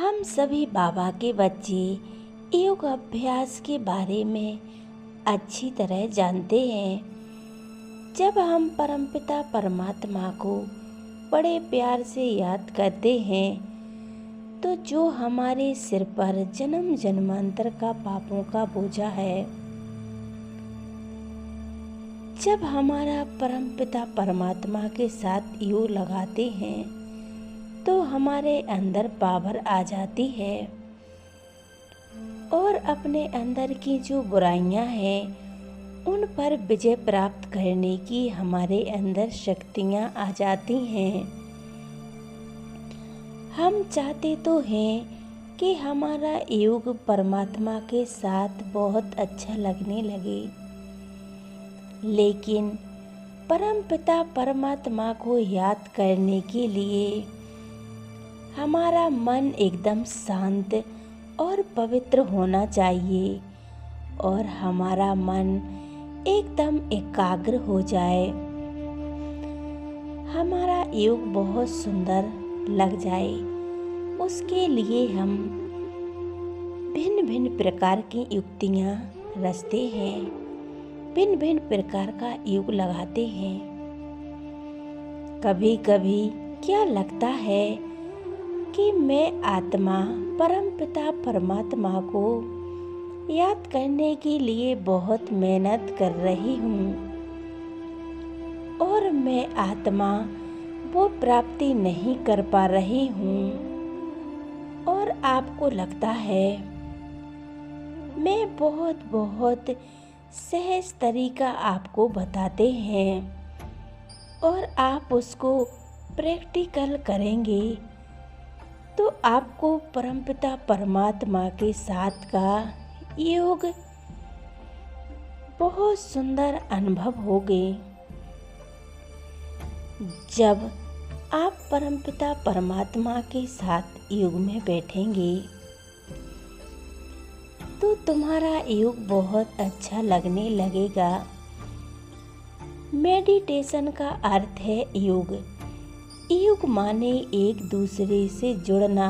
हम सभी बाबा के बच्चे योग अभ्यास के बारे में अच्छी तरह जानते हैं। जब हम परमपिता परमात्मा को बड़े प्यार से याद करते हैं तो जो हमारे सिर पर जन्म जन्मांतर का पापों का बोझा है, जब हमारा परमपिता परमात्मा के साथ योग लगाते हैं तो हमारे अंदर पावर आ जाती है और अपने अंदर की जो बुराइयां हैं उन पर विजय प्राप्त करने की हमारे अंदर शक्तियां आ जाती हैं। हम चाहते तो हैं कि हमारा योग परमात्मा के साथ बहुत अच्छा लगने लगे, लेकिन परमपिता परमात्मा को याद करने के लिए हमारा मन एकदम शांत और पवित्र होना चाहिए और हमारा मन एकदम एकाग्र हो जाए, हमारा योग बहुत सुंदर लग जाए। उसके लिए हम भिन्न भिन्न प्रकार की युक्तियाँ रचते हैं, भिन्न भिन्न प्रकार का योग लगाते हैं। कभी कभी क्या लगता है कि मैं आत्मा परमपिता परमात्मा को याद करने के लिए बहुत मेहनत कर रही हूँ और मैं आत्मा वो प्राप्ति नहीं कर पा रही हूँ, और आपको लगता है मैं बहुत सहज तरीका आपको बताते हैं और आप उसको प्रैक्टिकल करेंगे तो आपको परमपिता परमात्मा के साथ का योग बहुत सुंदर अनुभव होगे। जब आप परमपिता परमात्मा के साथ योग में बैठेंगे तो तुम्हारा योग बहुत अच्छा लगने लगेगा। मेडिटेशन का अर्थ है योग। योग माने एक दूसरे से जुड़ना।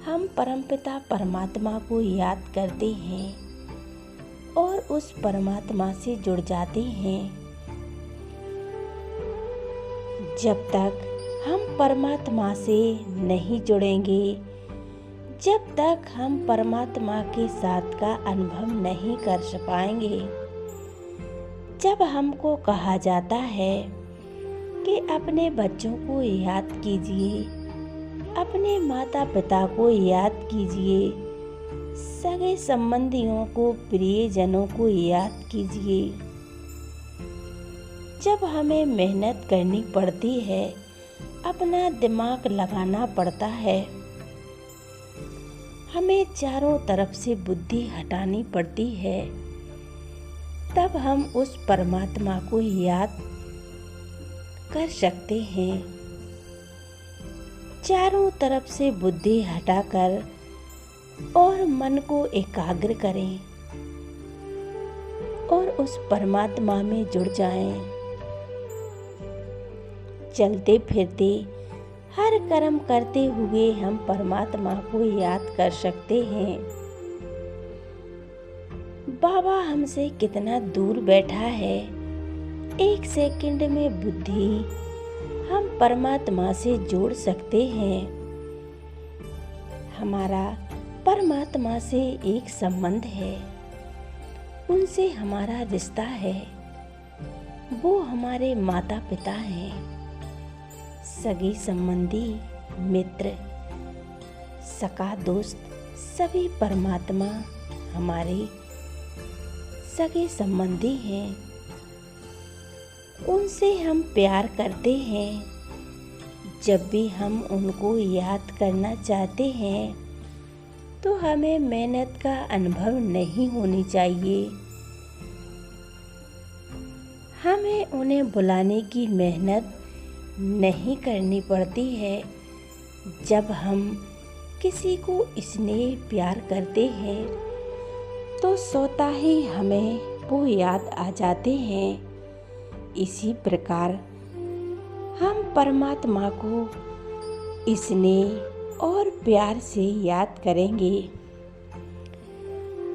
हम परमपिता परमात्मा को याद करते हैं और उस परमात्मा से जुड़ जाते हैं। जब तक हम परमात्मा से नहीं जुड़ेंगे, जब तक हम परमात्मा के साथ का अनुभव नहीं कर पाएंगे। जब हमको कहा जाता है कि अपने बच्चों को याद कीजिए, अपने माता पिता को याद कीजिए, सगे संबंधियों को, प्रियजनों को याद कीजिए। जब हमें मेहनत करनी पड़ती है, अपना दिमाग लगाना पड़ता है, हमें चारों तरफ से बुद्धि हटानी पड़ती है, तब हम उस परमात्मा को याद कर सकते हैं। चारों तरफ से बुद्धि हटाकर और मन को एकाग्र करें और उस परमात्मा में जुड़ जाएं। चलते फिरते हर कर्म करते हुए हम परमात्मा को याद कर सकते हैं। बाबा हमसे कितना दूर बैठा है, एक सेकंड में बुद्धि हम परमात्मा से जोड़ सकते हैं। हमारा परमात्मा से एक संबंध है, उनसे हमारा रिश्ता है। वो हमारे माता पिता हैं, सगी संबंधी, मित्र, सका दोस्त, सभी परमात्मा हमारे सगे संबंधी हैं। उनसे हम प्यार करते हैं। जब भी हम उनको याद करना चाहते हैं तो हमें मेहनत का अनुभव नहीं होनी चाहिए। हमें उन्हें बुलाने की मेहनत नहीं करनी पड़ती है। जब हम किसी को स्नेह प्यार करते हैं तो स्वतः ही हमें वो याद आ जाते हैं। इसी प्रकार हम परमात्मा को स्नेह और प्यार से याद करेंगे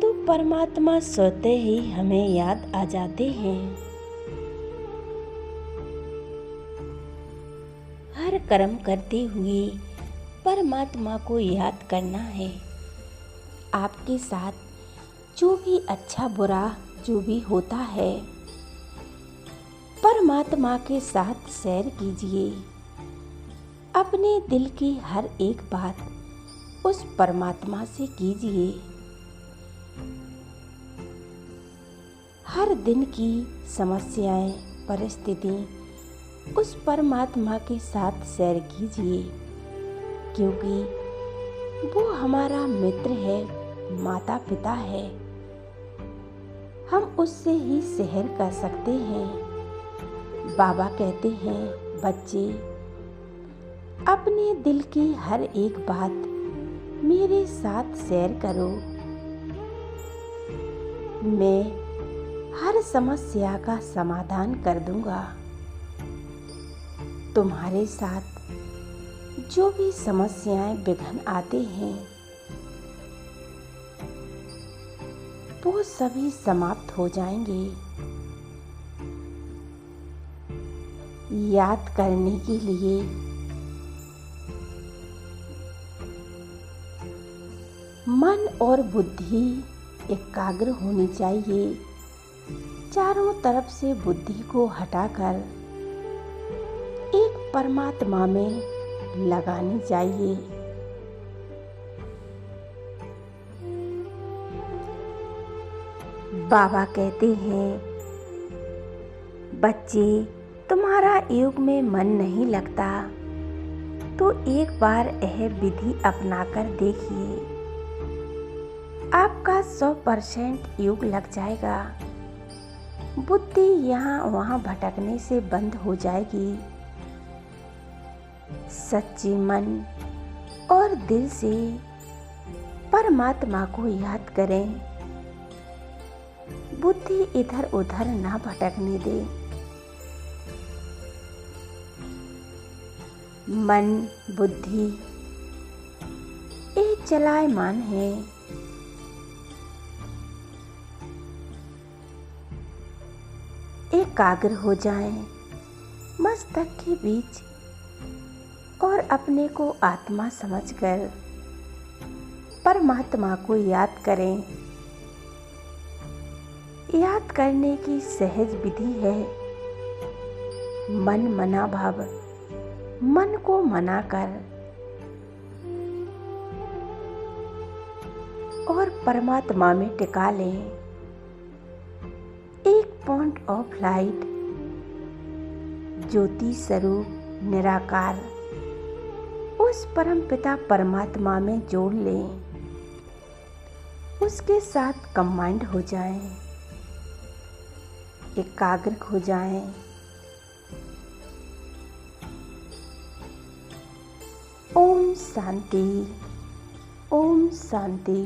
तो परमात्मा सोते ही हमें याद आ जाते हैं। हर कर्म करते हुए परमात्मा को याद करना है। आपके साथ जो भी अच्छा बुरा जो भी होता है, परमात्मा के साथ शेयर कीजिए। अपने दिल की हर एक बात उस परमात्मा से कीजिए। हर दिन की समस्याएं, परिस्थिति उस परमात्मा के साथ शेयर कीजिए, क्योंकि वो हमारा मित्र है, माता पिता है। हम उससे ही शेयर कर सकते हैं। बाबा कहते हैं, बच्चे अपने दिल की हर एक बात मेरे साथ शेयर करो। मैं हर समस्या का समाधान कर दूंगा। तुम्हारे साथ जो भी समस्याएं, विघ्न आते हैं, वो सभी समाप्त हो जाएंगे। याद करने के लिए मन और बुद्धि एकाग्र होनी चाहिए। चारों तरफ से बुद्धि को हटाकर एक परमात्मा में लगानी चाहिए। बाबा कहते हैं, बच्चे तुम्हारा योग में मन नहीं लगता तो एक बार यह विधि अपनाकर देखिए। आपका 100% योग लग जाएगा। बुद्धि यहाँ वहाँ भटकने से बंद हो जाएगी। सच्चे मन और दिल से परमात्मा को याद करें। बुद्धि इधर उधर ना भटकने दे। मन बुद्धि एक चलायमान है। एकाग्र हो जाएं मस्तक के बीच और अपने को आत्मा समझकर परमात्मा को याद करें। याद करने की सहज विधि है। मन मना भाव, मन को मना कर और परमात्मा में टिका लें। एक पॉइंट ऑफ लाइट, ज्योति स्वरूप निराकार, उस परम पिता परमात्मा में जोड़ लें। उसके साथ कंबाइंड हो जाएं, एकाग्र हो जाएं। ओम शांति, ओम शांति।